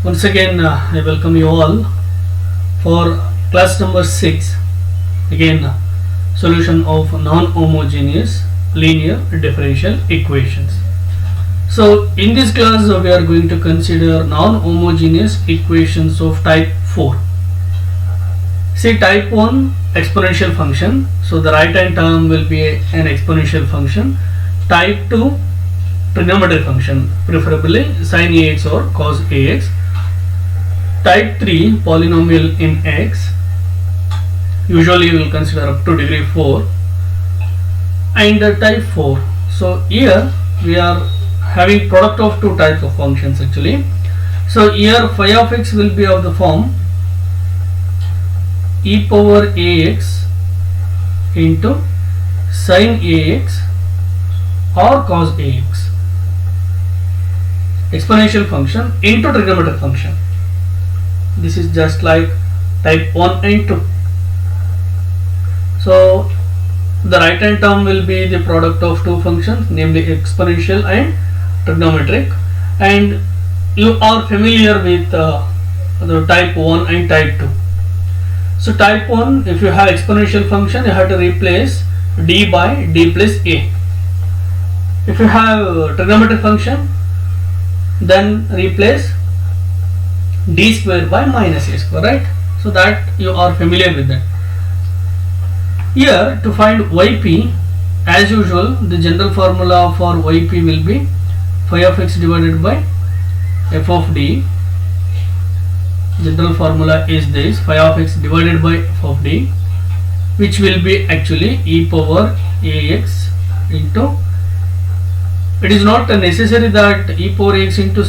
Once again, I welcome you all for class number 6. Again, solution of non-homogeneous linear differential equations. So, in this class, we are going to consider non-homogeneous equations of type 4. See, type 1 exponential function. So, the right hand term will be an exponential function. Type 2 trigonometric function, preferably sin ax or cos ax. Type 3 polynomial in x, usually we will consider up to degree 4, and type 4. So here we are having product of two types of functions actually. So here phi of x will be of the form e power ax into sin ax or cos ax, exponential function into trigonometric function. This is just like type 1 and 2. So the right hand term will be the product of two functions, namely exponential and trigonometric, and you are familiar with the type 1 and type 2. So type 1, if you have exponential function, you have to replace d by d plus a. If you have trigonometric function, then replace d square by minus a square, right? So that you are familiar with that. Here to find yp, as usual, the general formula for yp will be phi of x divided by f of d. General formula is this, phi of x divided by f of d, which will be actually e power ax into, it is not necessary that e power ax into,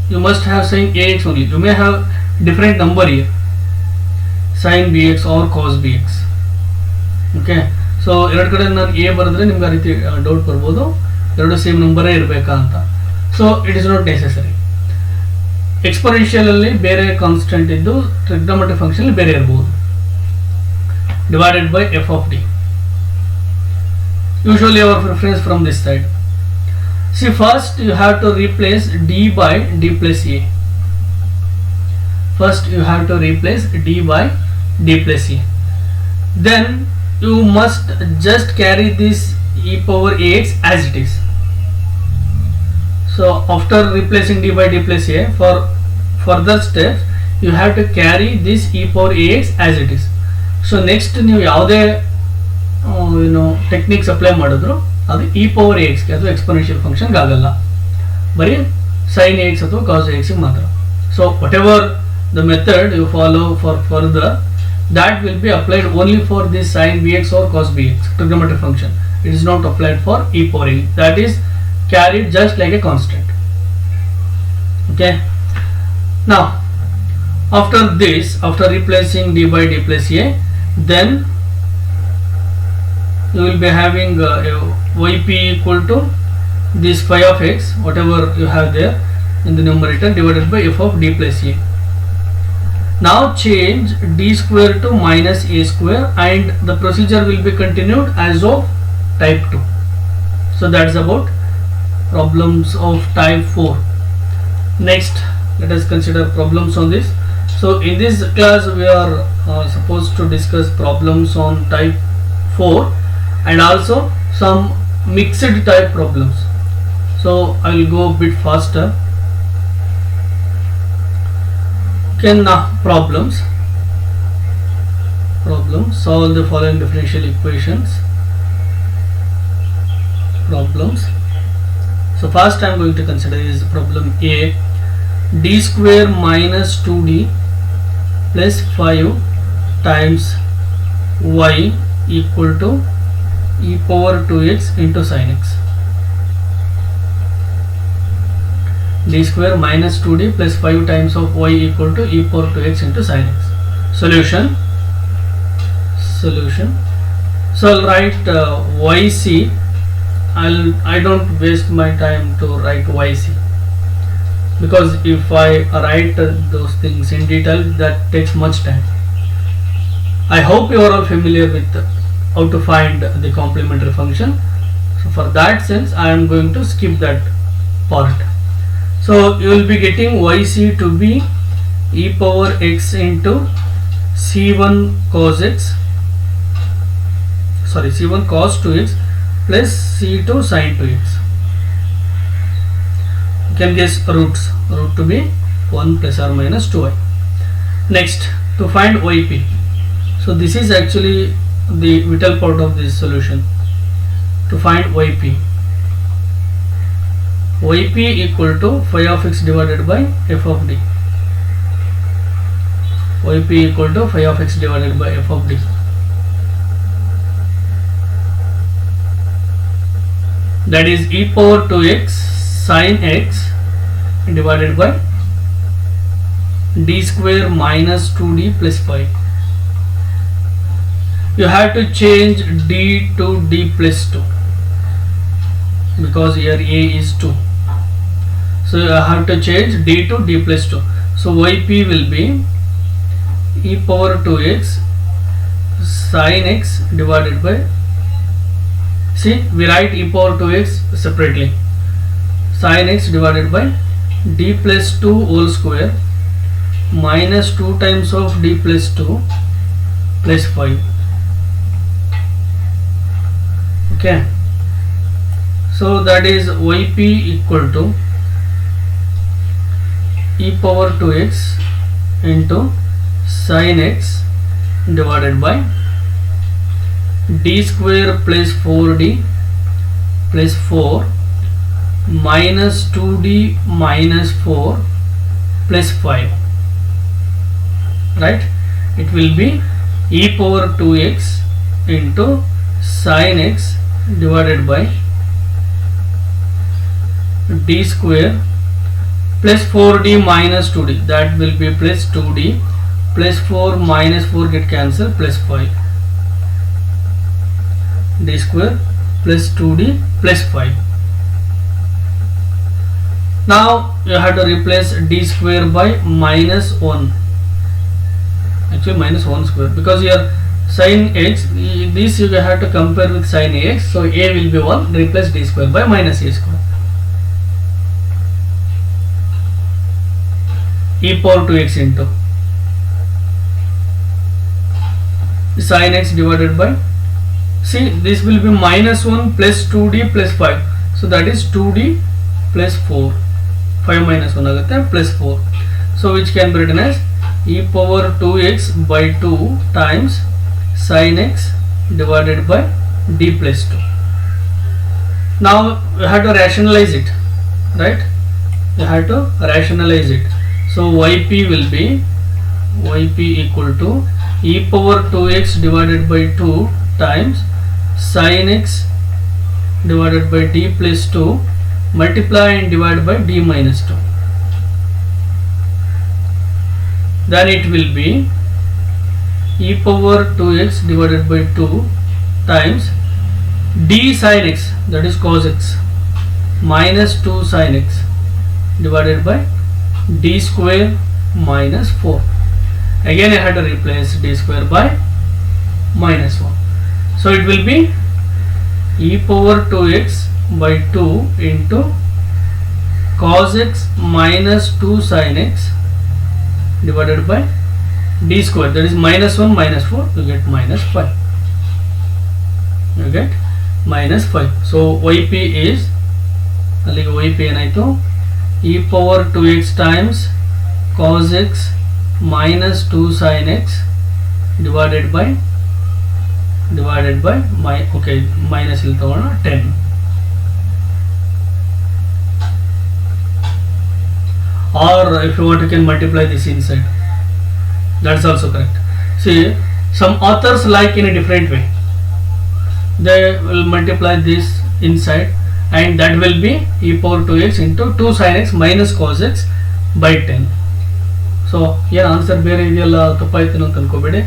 you must have sin ax only. You may have different number here, sin bx or cos bx. Okay, so ಎರಡು ಕಡೆ ನಾನು a ಬರೆದ್ರೆ ನಿಮಗೆ ಆ ರೀತಿ doubt ಬರ್ಬೋದು, ಎರಡು same ನಂಬರೇ ಇರಬೇಕಾ ಅಂತ. So it is not necessary. Exponential ಅಲ್ಲಿ ಬೇರೆ ಕಾನ್ಸ್ಟೆಂಟ್ ಇದ್ದು ಟ್ರಿಗ್ನೋಮೆಟ್ರಿಕ್ ಫಂಕ್ಷನ್ ಬೇರೆ ಇರಬಹುದು. Divided by F of D. Usually our preference from this side. See, first you have to replace d by d plus a. First you have to replace d by d plus a. Then you must just carry this e power ax as it is. So after replacing d by d plus a, for further steps you have to carry this e power ax as it is. So next ನೀವು ಯಾವುದೇ techniques apply ಮಾಡಿದ್ರು ಅದು E power X ಗೆ ಅಥವಾ exponential ಫಂಕ್ಷನ್ಗೆ ಆಗಲ್ಲ, ಬರೀ sine X ಅಥವಾ ಕಾಸ್ ಎಕ್ಸ್ ಮಾತ್ರ. So whatever the method you follow for further, that will be applied only for this sin bx or cos bx trigonometric function. It is not applied for e power a, that is carried just like a constant. Okay, now after this, after replacing d by d plus a, then you will be having yp equal to this phi of x, whatever you have there in the numerator, divided by f of d plus a. Now change d square to minus a square, and the procedure will be continued as of type 2. So that's about problems of type 4. Next, let us consider problems on this. So in this class we are supposed to discuss problems on type 4 and also some mixed type problems. So I will go a bit faster. Okay, now problems. Solve the following differential equations. Problems. So first I am going to consider is problem A. D square minus 2d plus 5 times y equal to e power 2x into sin x. D square minus 2d plus 5 times of y equal to e power 2x into sin x. Solution. So I'll write yc. I don't waste my time to write yc, because if I write those things in detail, that takes much time. I hope you are all familiar with how to find the complementary function. So for that sense I am going to skip that part. So you will be getting yc to be e power x into c1 cos x, sorry, c1 cos 2x plus c2 sin 2x. You can guess roots, root to be 1 plus or minus 2y. Next, to find yp. So this is actually the vital part of this solution. To find yp, yp equal to phi of x divided by f of d. Yp equal to phi of x divided by f of d. That is e power 2x sin x divided by d square minus 2d plus 5. You have to change d to d plus 2 because here a is 2. So you have to change d to d plus 2. So yp will be e power 2x sin x divided by, see, we write e power 2x separately, sin x divided by d plus 2 whole square minus 2 times of d plus 2 plus 5. Okay, so that is yp equal to e power 2x into sin x divided by d square plus 4d plus 4 minus 2d minus 4 plus 5, right? It will be e power 2x into sin x divided by d square plus 4d minus 2d, that will be plus 2d plus 4 minus 4 get cancelled plus 5, d square plus 2d plus 5. Now you have to replace d square by minus 1, actually minus 1 square, because here sin x, this you have to compare with sin ax, so a will be 1, replace d square by minus a square, e power 2x into sin x divided by, see, this will be minus 1 plus 2d plus 5, so that is 2d plus 4, 5 minus 1 agate plus 4, so which can be written as e power 2x by 2 times sin x divided by d plus 2. Now you have to rationalize it, right? You have to rationalize it. So yp will be yp equal to e power 2x divided by 2 times sin x divided by d plus 2 multiply and divide by d minus 2. Then it will be e power 2x divided by 2 times d sin x, that is cos x, minus 2 sin x divided by d square minus 4. Again I had to replace d square by minus 1. So it will be e power 2x by 2 into cos x minus 2 sin x divided by d square, that is minus 1 minus 4, you get minus 5. You get minus 5. So yp is yp ಏನಾಯಿತು e power 2x times cos x minus 2 sin x divided by okay, minus ಇಲ್ಲಿ ತಗೋಣ 10. Or if you want, you can multiply this inside, that's also correct. See, some authors like in a different way, they will multiply this inside and that will be e power 2x into 2 sin x minus cos x by 10. So here answer ಬೇರೆ ಇದೆಯಲ್ಲ ತಪ್ಪಾಯ್ತು ಅಂತ ಅನ್ಕೋಬೇಡಿ,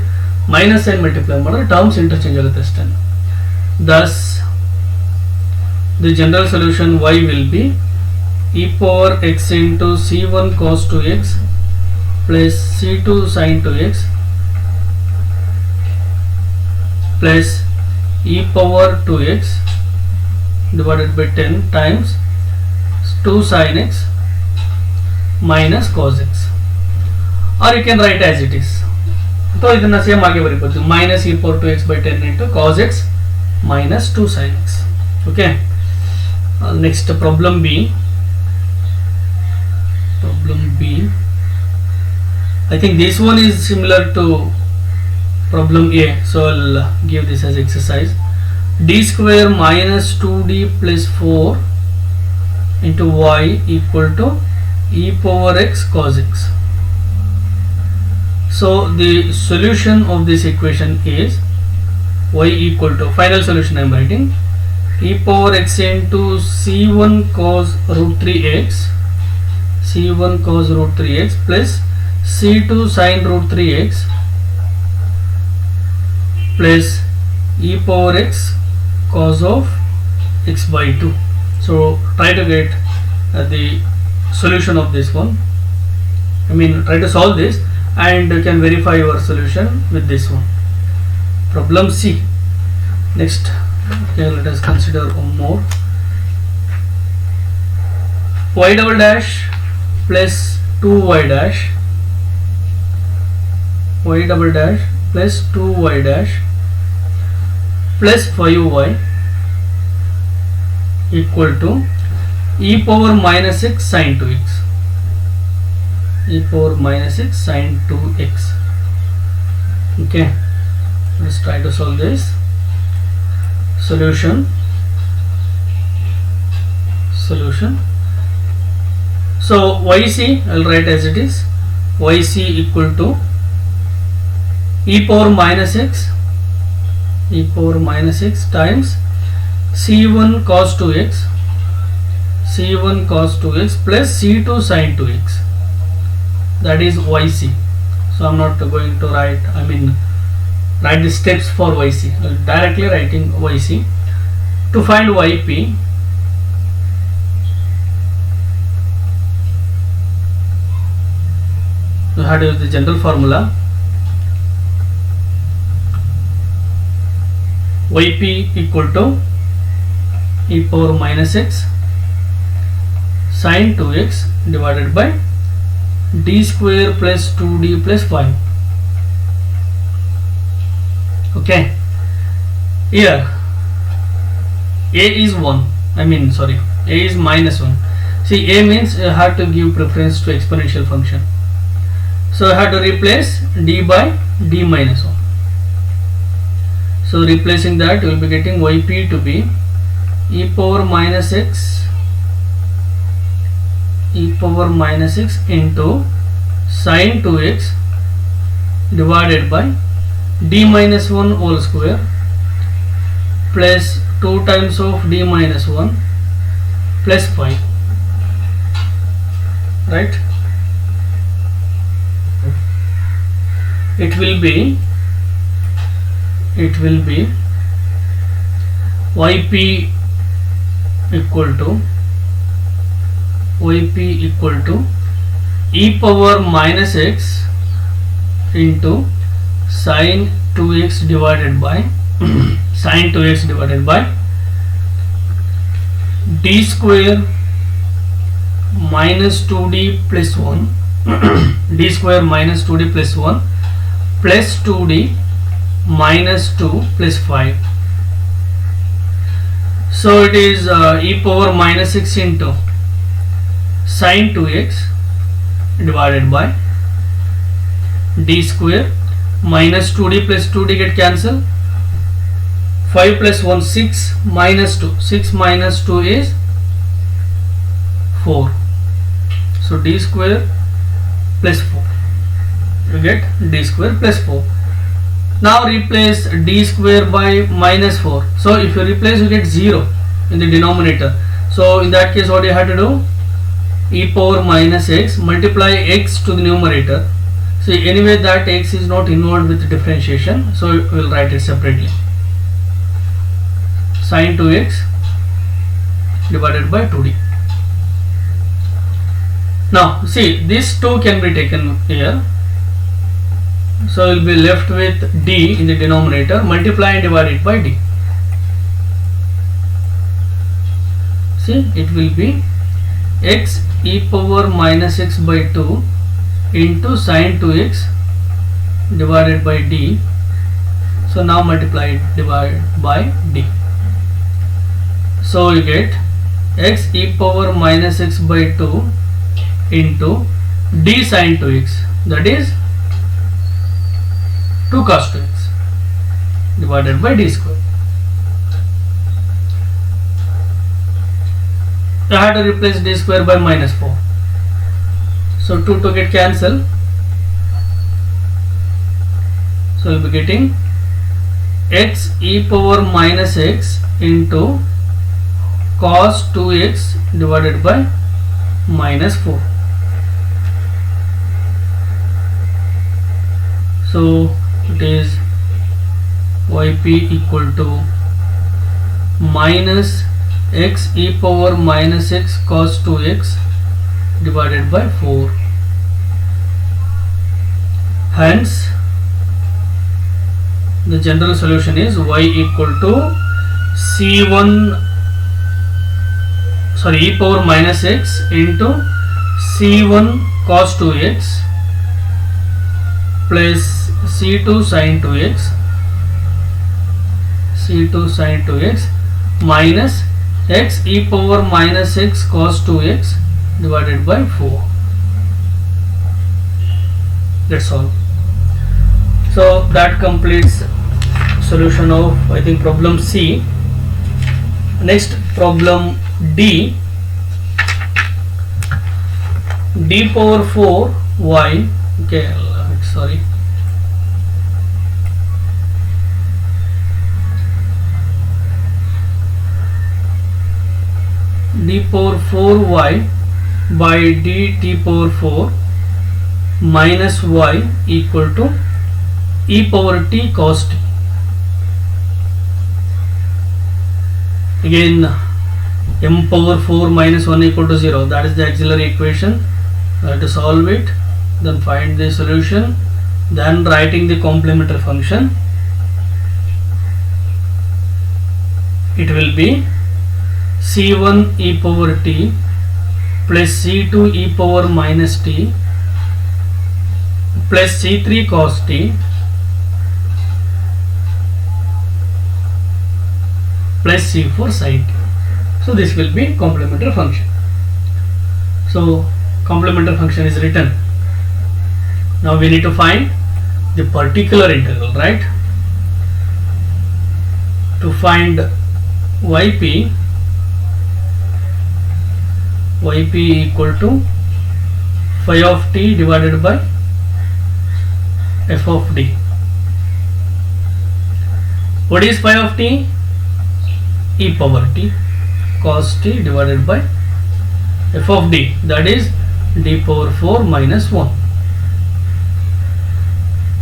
minus sine multiply ಮಾಡಿದ್ರೆ terms interchange ಆಗುತ್ತೆ ಅಷ್ಟೇ. Thus the general solution y will be e power x into c1 cos 2x plus c2 sin 2x plus e power 2x divided by 10 times 2 sin x minus cos x, or you can write as it is. So ಇದನ್ನ same ಆಗಿ ಬರೀಬಹುದು, minus e power 2x by 10 into cos x minus 2 sin x. Okay. Next problem B. Problem B. I think this one is similar to problem A, so I'll give this as exercise. D square minus 2d plus 4 into y equal to e power x cos x. So the solution of this equation is y equal to, final solution I am writing, e power x into c1 cos root 3x, c1 cos root 3x plus c2 sin root 3x plus e power x cos of x by 2. So try to get the solution of this one. I mean, try to solve this and you can verify your solution with this one. Problem C. Next, okay, let us consider one more. Y double dash plus 2y dash, y double dash plus 2y dash plus 5y equal to e power minus x sin 2x, e power minus x sin 2x. Okay, let's try to solve this. Solution. So yc I'll write as it is, yc equal to e power minus x times c1 cos 2x plus c2 sin 2x, that is yc. So I'm not going to write the steps for yc, directly writing yc. To find yp, you have to use the general formula. Yp equal to e power minus x sin 2x divided by d square plus 2d plus 5. Okay, here a is 1, a is minus 1. See, a means you have to give preference to exponential function, so I have to replace d by d minus 1. So replacing that, you will be getting yp to be e power minus x into sin 2x divided by d minus 1 whole square plus 2 times of d minus 1 plus 5, right? It will be yp equal to e power minus x into sin 2x divided by d square minus 2d plus 1 d square minus 2d plus 1 plus 2d minus 2 plus 5. So it is e power minus 6 into sin 2x divided by d square minus 2d plus 2d get cancel, 5 plus 1 6 minus 2, 6 minus 2 is 4. So d square plus 4, you get d square plus 4. Now replace d square by minus 4. So if you replace, you get 0 in the denominator. So in that case, what you have to do? E power minus x, multiply x to the numerator. See, anyway that x is not involved with differentiation, so we will write it separately. Sin 2x divided by 2d. Now see, this 2 can be taken here. So we will be left with d in the denominator, multiply and divide it by d. See, it will be x e power minus x by 2 into sin 2x divided by d. So now multiply it, divide by d. So you get x e power minus x by 2 into d sin 2x, that is 2 cos 2x divided by d square. I had to replace d square by minus 4. So 2 to get cancelled. So you'll be getting x e power minus x into cos 2x divided by minus 4. So it is yp equal to minus x e power minus x cos 2x divided by 4. Hence the general solution is y equal to c1 e power minus x into c1 cos 2x plus c2 sin 2x minus x e power minus x cos 2x divided by 4. That's all. So that completes solution of, I think, problem C. Next, problem D. D power 4 y. Okay, sorry. D power 4y by dt power 4 minus y equal to e power t cos t. Again, m power 4 minus 1 equal to 0, that is the auxiliary equation. To solve it, then find the solution, then writing the complementary function. It will be c1 e power t plus c2 e power minus t plus c3 cos t plus c4 sin t. So this will be complementary function. So complementary function is written. Now we need to find the particular integral, right? To find yp equal to phi of t divided by f of d. What is phi of t? E power t cos t divided by f of d, that is d power 4 minus 1.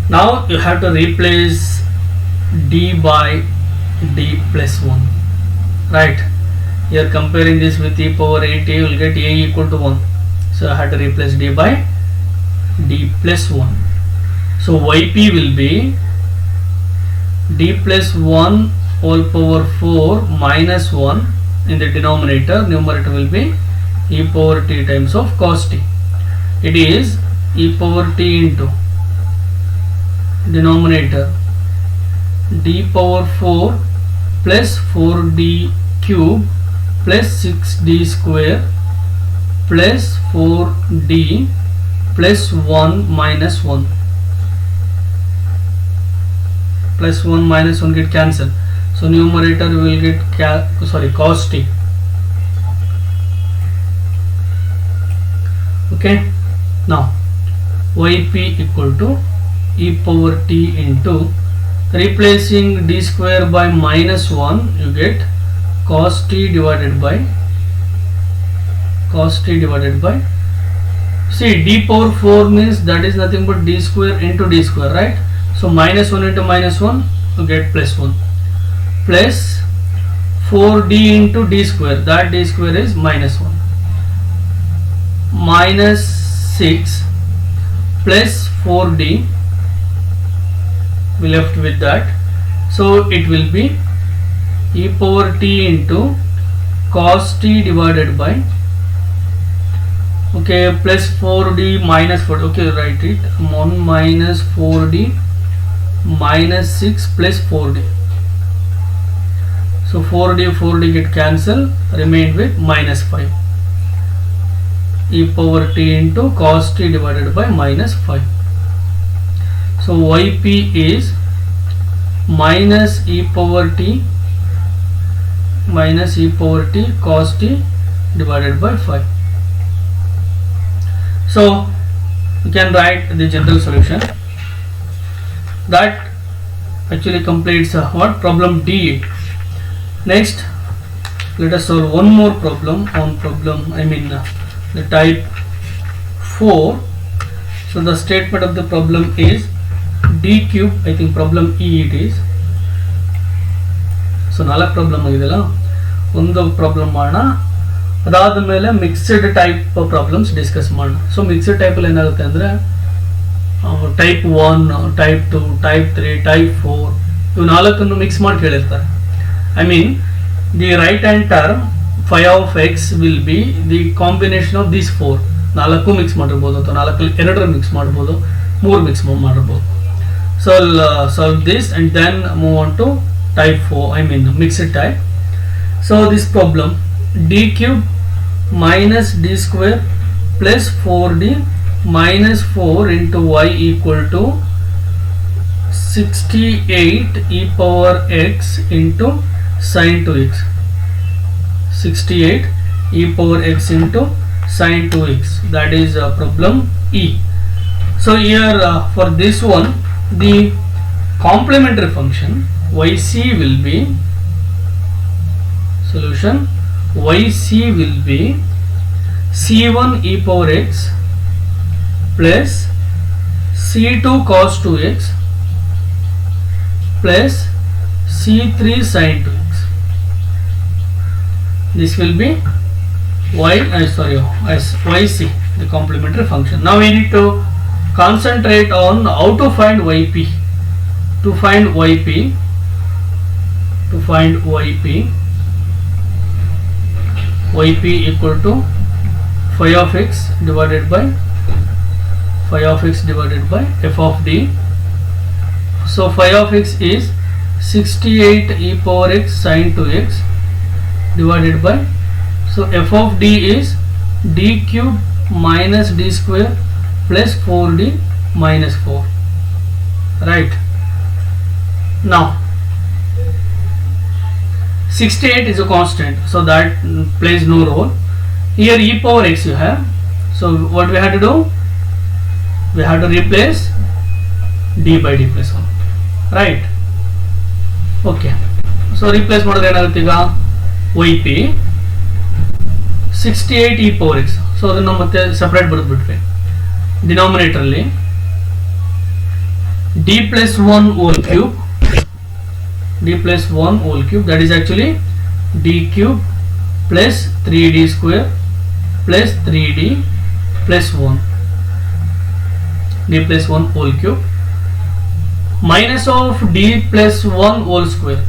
Now you have to replace d by d plus 1, right? Here comparing this with e power 8, you will get a equal to 1. So I have to replace d by d plus 1. So yp will be d plus 1 whole power 4 minus 1 in the denominator. Numerator will be e power t times of cos t. It is e power t into denominator d power 4 plus 4d cube plus 6d square plus 4d plus 1 minus 1. Plus 1 minus 1 get cancelled. So numerator will get cos t. Okay. Now yp equal to e power t into, replacing d square by minus 1, you get cos t divided by see, d power 4 means that is nothing but d square into d square, right? So minus 1 into minus 1, you get plus 1 plus 4d into d square, that d square is minus 1 minus 6 plus 4d, we left with that. So it will be e power t into cos t divided by Okay, plus 4d minus 4. Okay, write it. 1 minus 4d minus 6 plus 4d. So 4d get cancelled, remained with minus 5. E power t into cos t divided by minus 5. So yp is minus e power t cos t divided by 5. So you can write the general solution. That actually completes what? Problem D. Next, let us solve one more problem on the type 4. So the statement of the problem is d cube. I think problem E it is. So 4 problem agidella, ಒಂದು problem ಮಾಡೋಣ, ಅದಾದ ಮೇಲೆ mixed type problems discuss ಮಾಡೋಣ. So mixed ಟೈಪಲ್ಲಿ ಏನಾಗುತ್ತೆ ಅಂದರೆ type 1, type 2, type 3, type 4 ಇವು 4 mix ಮಾಡಿ ಕೇಳಿರ್ತಾರೆ. I mean the right hand term phi of x will be the combination of these 4. 4 mix ಮಾಡಿರ್ಬೋದು, ಅಥವಾ 4 2 ಮಿಕ್ಸ್ ಮಾಡ್ಬೋದು, 3 ಮಿಕ್ಸ್ ಮಾಡಿರ್ಬೋದು. So I'll solve this and then move on to type 4, mixed type. So this problem, d cube minus d square plus 4d minus 4 into y equal to 68 e power x into sin 2x. 68 e power x into sin 2x. That is problem E. So here for this one, the complementary function yc will be solution. Yc will be c1 e power x plus c2 cos 2x plus c3 sin 2x. This will be yc, the complementary function. Now we need to concentrate on how to find yp. To find yp, yp equal to phi of x divided by f of d. So phi of x is 68 e power x sin 2x divided by, so f of d is d cube minus d square plus 4d minus 4, right? Now 68 is a constant, so that plays no role. Here e power x you have, so what we have to do? We have to replace d by d plus 1, right? Okay, so replace ಮಾಡಿದ್ರೆ ಏನಾಗುತ್ತೆ ಈಗ yp 68 e power x. So ಅದನ್ನು ಮತ್ತೆ separate ಬರೆದ್ಬಿಟ್ವಿ. Denominator ಅಲ್ಲಿ d plus 1 whole cube, that is actually d cube plus 3d square plus 3d plus 1, d plus 1 whole cube minus of d plus 1 whole square.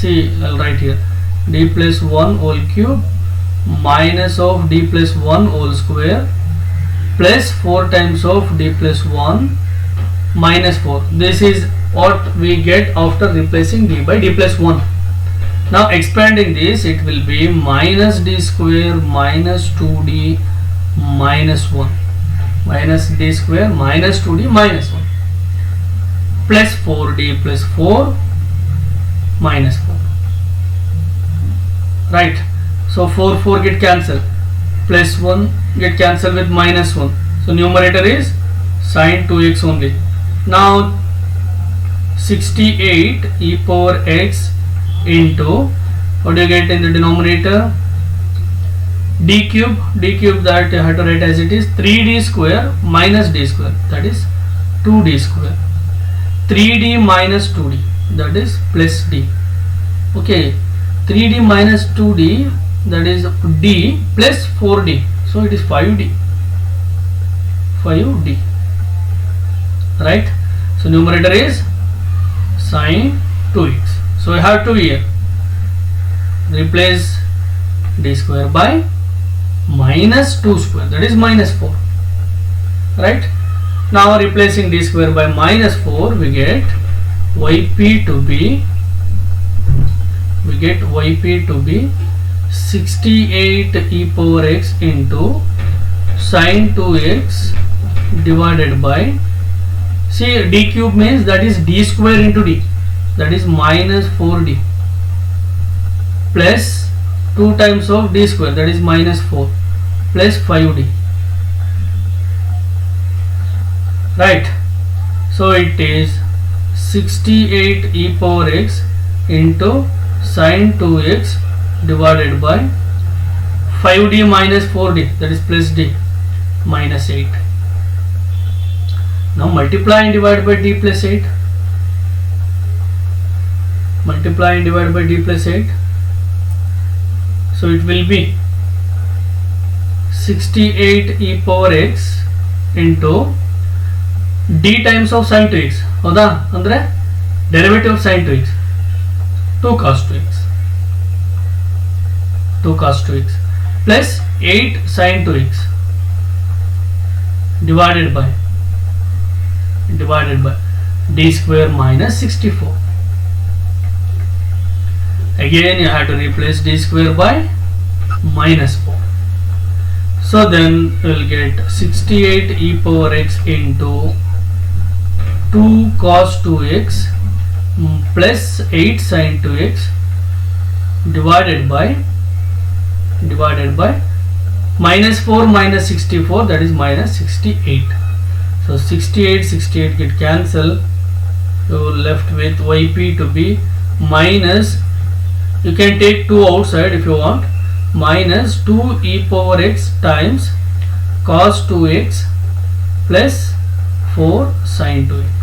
See, I'll write here d plus 1 whole cube minus of d plus 1 whole square plus 4 times of d plus 1 minus 4. This is what we get after replacing d by d plus 1. Now expanding this, it will be minus d square minus 2d minus 1, minus d square minus 2d minus 1 plus 4d plus 4 minus 4, right? So 4 get cancelled, plus 1 get cancelled with minus 1, so numerator is sin 2x only. Now 68 e power x into, what do you get in the denominator? d cube, that you have to write as it is 3d square minus d square, that is 2d square, 3d minus 2d, that is plus d. Okay, 3d minus 2d, that is d plus 4d, so it is 5d, right? So numerator is sin 2x. So we have to here replace d square by minus 2 square, that is minus 4, right? Now replacing d square by minus 4, we get yp to be 68 e power x into sin 2x divided by, see, d cube means that is d square into d, that is minus 4d, plus 2 times of d square, that is minus 4, plus 5d, right? So it is 68 e power x into sin 2x divided by 5d minus 4d, that is plus d, minus 8. Now multiply and divide by d plus 8. Multiply and divide by d plus 8. So it will be 68 e power x into d times of sin 2x. ಹೌದಾ? ಅಂದ್ರೆ derivative of sin 2x, 2 cos 2x, 2 cos 2x plus 8 sin 2x divided by d square minus 64. Again you have to replace d square by minus 4. So then you will get 68 e power x into 2 cos 2x plus 8 sin 2x divided by minus 4 minus 64, that is minus 68. So 68 get cancelled. You are left with yp to be minus, you can take 2 outside if you want, minus 2 e power x times cos 2x plus 4 sin 2x.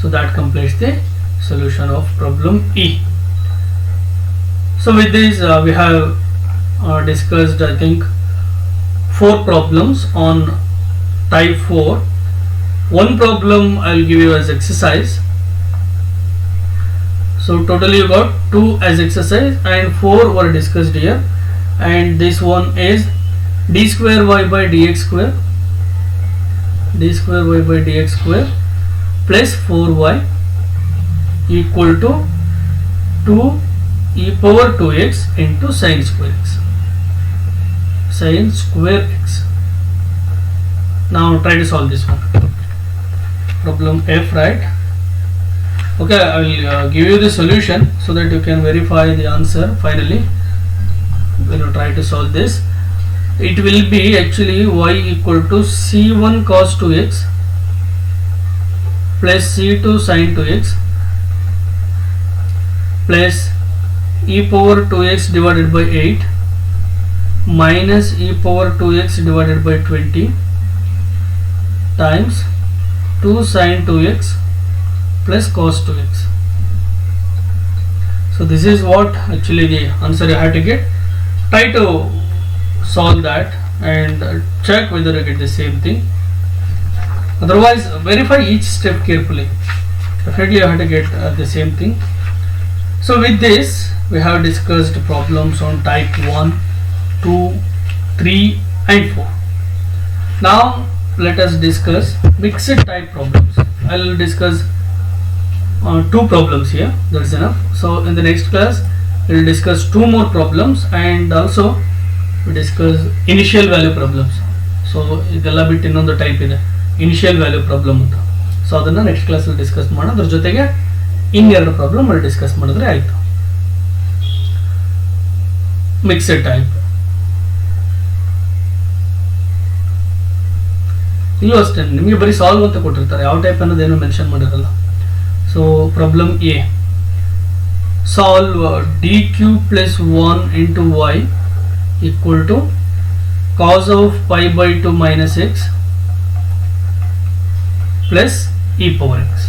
So that completes the solution of problem E. So with this we have discussed, I think, 4 problems on type 4. One problem I will give you as exercise. So totally you got 2 as exercise and 4 were discussed here, and this one is d square y by dx square, plus 4y equal to 2 e power 2x into sin square x. Now try to solve this one. Problem F, right? Okay, I will give you the solution so that you can verify the answer finally when you try to solve this. It will be actually y equal to c1 cos 2x plus c2 sin 2x plus e power 2x divided by 8 minus e power 2x divided by 20 times 2 sin 2x plus cos 2x. So this is what actually the answer you have to get. Try to solve that and check whether you get the same thing. Otherwise verify each step carefully. Definitely you have to get the same thing. So with this we have discussed problems on type 1, 2, 3 and 4. Now let us discuss mixed type problems. I will discuss 2 problems here, that's enough. So in the next class we will discuss 2 more problems and also we discuss initial value problems. So ಇದೆಲ್ಲ ಬಿಟ್ಟು ಇನ್ನೊಂದು type ಇದೆ, initial value problem ಅಂತ. So ಅದನ್ನು next ಕ್ಲಾಸಲ್ಲಿ discuss ಮಾಡೋಣ. ಅದ್ರ ಜೊತೆಗೆ ಇನ್ನೆರಡು ಪ್ರಾಬ್ಲಮ್ ಅಲ್ಲಿ ಡಿಸ್ಕಸ್ ಮಾಡಿದ್ರೆ ಆಯಿತು. ಮಿಕ್ಸ್ಡ್ ಟೈಪ್ ಇಲ್ಲೂ ಅಷ್ಟೇ ನಿಮಗೆ ಬರೀ ಸಾಲ್ವ್ ಅಂತ ಕೊಟ್ಟಿರ್ತಾರೆ, ಯಾವ ಟೈಪ್ ಅನ್ನೋದೇನು ಮೆನ್ಷನ್ ಮಾಡಿರಲ್ಲ. So problem A, solve D cube plus 1 into y equal to cos of pi by 2 minus x plus e power x.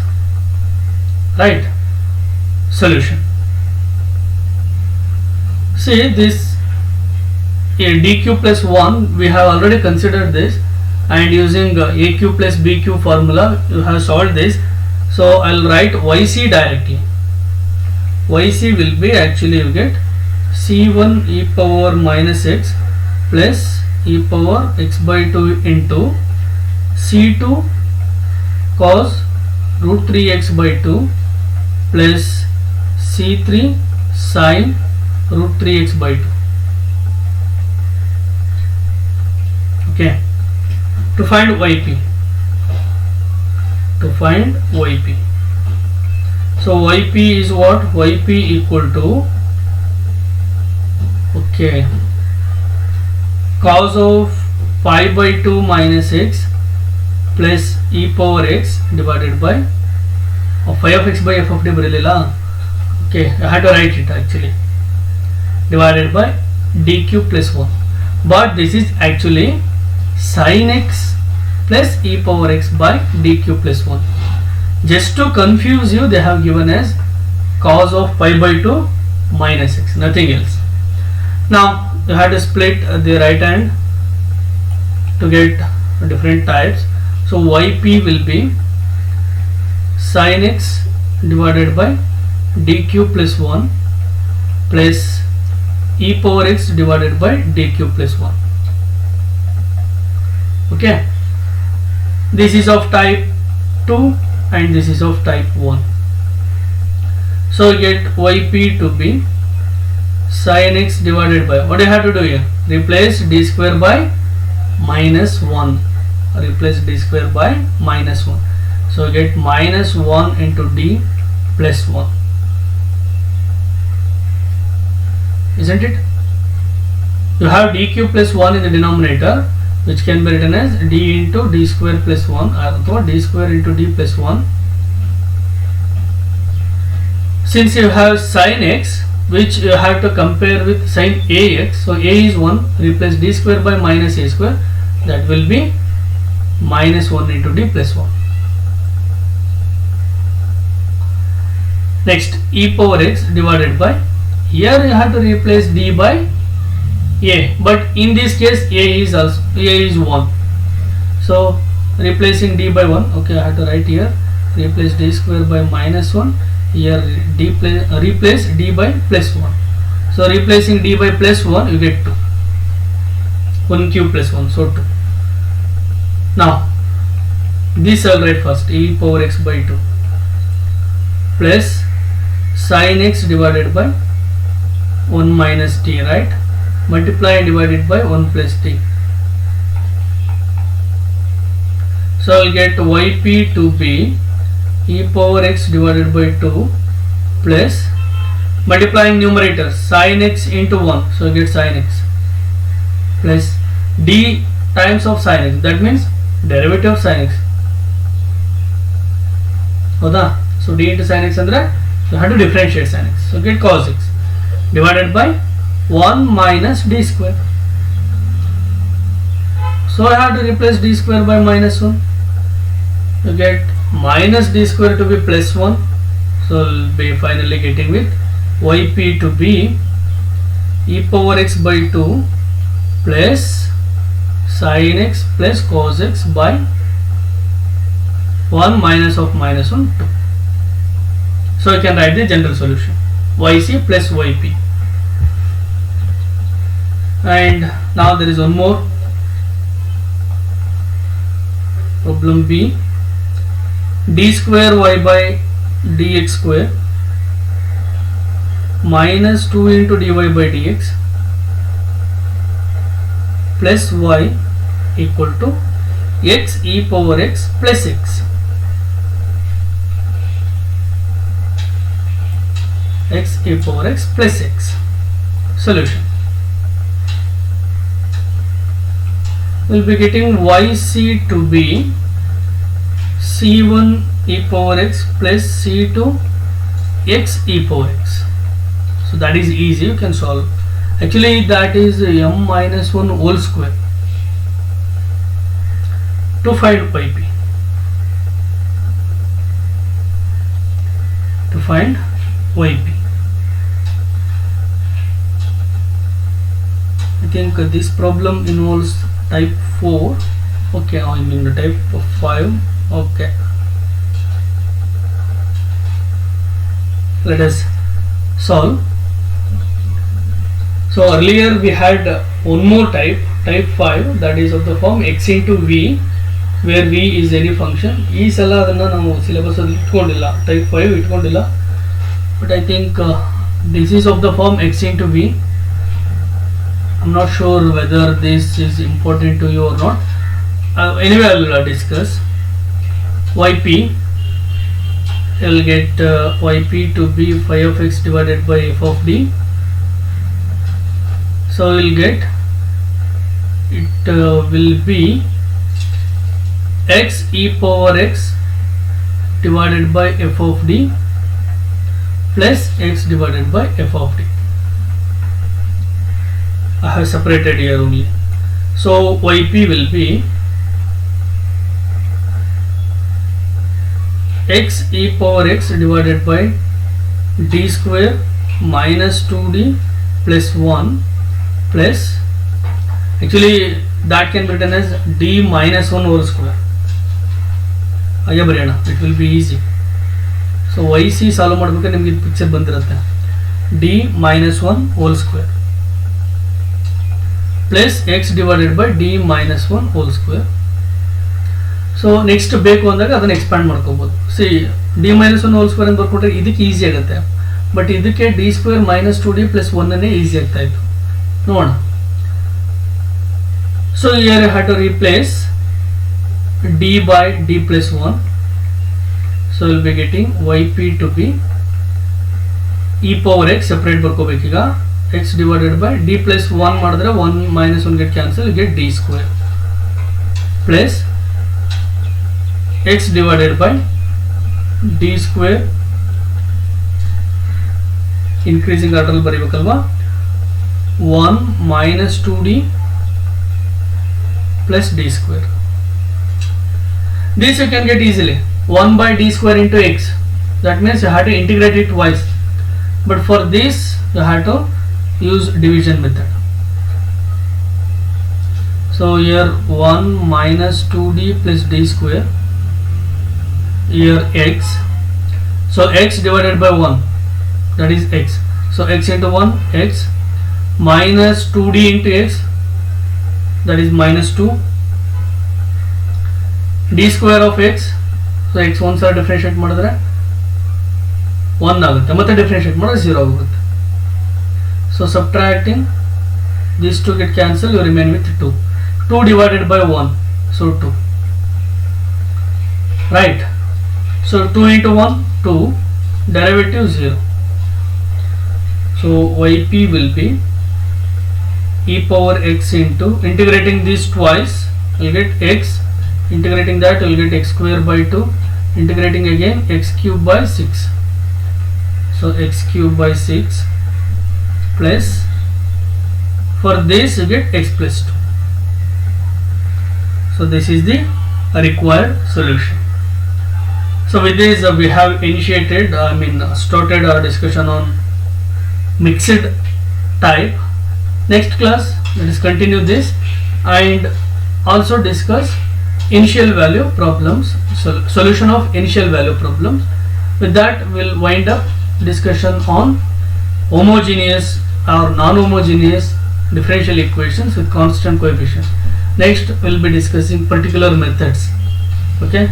Right? Solution. See this dq plus 1, we have already considered this, and using aq plus bq formula you have solved this. So I'll write yc directly. Yc will be, actually you get c1 e power minus x plus e power x by 2 into c2 cos root 3x by 2 plus c3 sin root 3x by 2. Okay, to find yp. So yp is what? Yp equal to, okay, cos of pi by 2 minus x plus e power x divided by phi of x by f of t ಬರಲಿಲ್ಲ. Okay, I had to write it actually, divided by dq plus 1, but this is actually sin x plus e power x by dq plus 1. Just to confuse you, they have given as cos of pi by 2 minus x, nothing else. Now you have to split the right hand to get different types. So yp will be sin x divided by dq plus 1 plus e power x divided by dq plus 1. Okay, this is of type 2 and this is of type 1. So get yp to be sin x divided by, what do you have to do here? Replace d square by minus 1. Replace d square by minus 1. So get minus 1 into d plus 1. Isn't it? You have dq plus 1 in the denominator, which can be written as d into d square plus 1 or d square into d plus 1. Since you have sin x, which you have to compare with sin ax, so a is 1, replace d square by minus a square, that will be minus 1 into d plus 1. Next, e power x divided by, here you have to replace d by a, but in this case a is 1, so replacing d by 1, okay, I have to write here, replace d square by minus 1, here replace d by plus 1, so replacing d by plus 1 you get 2, 1 cube plus 1, so 2. Now this I'll write first, e power x by 2 plus sin x divided by 1 minus t, right? Multiply and divided by 1 plus t. So I'll get yp to be e power x divided by 2 plus, multiplying numerator, sin x into 1, so I get sin x plus d times of sin x, that means derivative of sin x. Hoda? So d into sin x andre you have to differentiate sin x, so get cos x divided by 1 minus d square. So I have to replace d square by minus 1. You get minus d square to be plus 1. So we'll be finally getting with yp to be e power x by 2 plus sin x plus cos x by 1 minus of minus 1, 2. So you can write the general solution, yc plus yp. And now there is one more, problem B, d square y by dx square minus 2 into dy by dx plus y equal to x e power x plus x. X e power x plus x. Solution. We will be getting yc to be c1 e power x plus c2 x e power x. So that is easy, you can solve. Actually that is m minus 1 whole square. To find yp. To find yp. I think this problem involves type 4. Okay, I mean the type of 5. Okay, let us solve. So earlier we had one more type 5, that is of the form x into v, where v is any function. ಈ ಸಲ ಅದನ್ನ ನಾವು syllabus ಅಲ್ಲಿ ಇಟ್ಕೊಂಡಿಲ್ಲ, type 5 ಇಟ್ಕೊಂಡಿಲ್ಲ, but I think this is of the form x into v. I'm not sure whether this is important to you or not. Anyway, I will discuss. Yp, I'll get yp to be phi of x divided by f of d. So we'll get it will be x e power x divided by f of d plus x divided by f of d. I have separated here only. So yp will be x e power x divided by d square minus 2d plus 1 plus, actually that can be written as d minus 1 whole square. ಹಾಗೆ ಬರೆಯೋಣ, it will be easy. So yc solve ಮಾಡಬೇಕಾದ್ರೆ ನಿಮಗೆ ಇದು picture ಬಂದಿರುತ್ತೆ, d minus 1 whole square plus x divided by d minus 1 whole square. So next ಬೇಕು ಅಂದಾಗ ಅದನ್ನು expand ಮಾಡ್ಕೋಬಹುದು. See D minus 1 whole square ಅಂತ ಬರ್ಕೊಟ್ರೆ ಇದಕ್ಕೆ ಈಸಿ ಆಗುತ್ತೆ, ಬಟ್ ಇದಕ್ಕೆ D square minus 2d plus 1 easy ಆಗ್ತಾ ಇತ್ತು. ನೋಡೋಣ. So here I have to replace d by d plus 1. So we'll be getting yp to be e power x, separate ಬರ್ಕೋಬೇಕೀಗ, x divided by d plus 1 ಮಾಡಿದ್ರೆ 1 minus 1 get cancel, you get d square plus x divided by d square, increasing order ಬರೀಬೇಕಲ್ವಾ, 1 minus 2d plus d square. This you can get easily, 1 by d square into x, that means you have to integrate it twice, but for this you have to use division method. So here 1 minus 2d plus d square, here x, so x divided by 1, that is x, so x into 1 x minus 2d into x, that is minus 2, d square of x, so x once are differentiate ಮಾಡಿದ್ರೆ 1 ಆಗುತ್ತೆ, ಮತ್ತೆ differentiate ಮಾಡಿದ್ರೆ 0 ಆಗುತ್ತೆ. So subtracting these two get cancelled, you remain with 2. 2 divided by 1, so 2, right? So 2 into 1 2, derivative 0. So yp will be e power x into, integrating this twice you will get x, integrating that you will get x square by 2, integrating again x cube by 6, so x cube by 6 plus, for this you get x plus 2. So this is the required solution. So with this we have initiated, started our discussion on mixed type. Next class let us continue this and also discuss initial value problems, solution of initial value problems. With that we'll wind up discussion on homogeneous or non-homogeneous differential equations with constant coefficients. Next we'll be discussing particular methods. Okay.